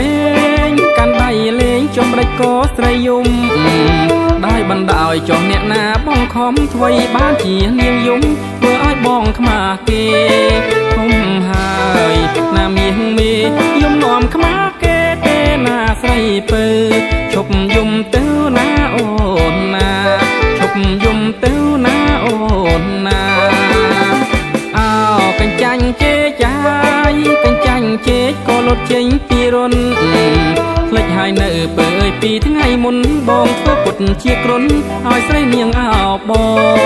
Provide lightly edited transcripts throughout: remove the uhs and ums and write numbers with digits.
មេងកាន់ដៃលេងចំរិចក៏ស្រីយំได้បណ្ដោយចុះអ្នកណាបងខំធ្វើបានជានាងយំធ្វើឲ្យបងខ្មាស់គេធំហើយណាមាសមេយំនាំខ្មាស់គេទេណាស្រីពើឈប់យំទៅណាអូនណាឈប់យំទៅណាអូនណាអោកញ្ចាញ់ជេចាយកញ្ចាញ់ជេកក៏លុតចេញពីរុនភ្លេចហើយនៅពើអើយពីថ្ងៃមុនបងធ្វើពុតជាគ្រុនឲ្យស្រីនាងអោប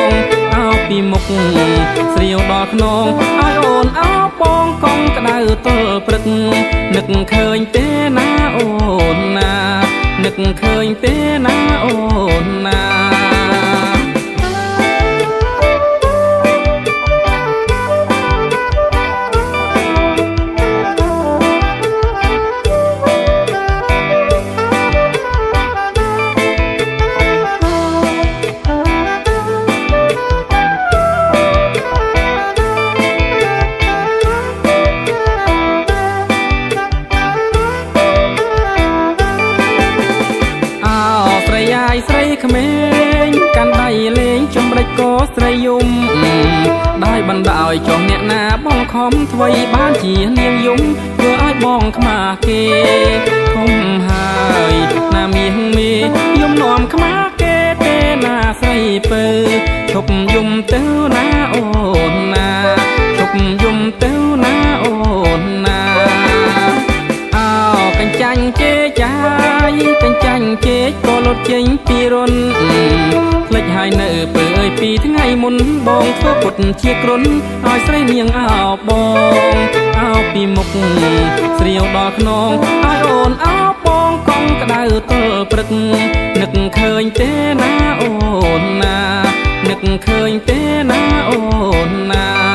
ងអោពីមុខស្រាវដល់ខ្នងឲ្យអូនអោបងកងក្តៅទល់ព្រឹកនឹកឃើញទេណាអូនណានឹកឃើញទេណាអូនណាស្រីក្មេងកាន់ដៃលេងចំរិចក៏ស្រីយំได้បណ្ដោយចុះអ្នកណាបងខំធ្វើបានជានាងយំធ្វើឲ្យបងខ្មាស់គេធំហើយណាមាសមេយំនាំខ្មាស់គេទេណាស្រីពើឈប់យំទៅណាអូនណាឈប់យំទៅណាអូនណាអោកញ្ចាញ់ជេចាយកញ្ចាញ់ជេក៏លុតចេញពីរុនភ្លេចហើយនៅពើអើយពីថ្ងៃមុនបងធ្វើពុតជាគ្រុនឲ្យស្រីនាងអោបងអោពីមុខស្រាវដល់ខ្នងឲ្យអូនអោបងកងក្តៅទល់ព្រឹកនឹកឃើញទេណាអូនណានឹកឃើញទេណាអូនណា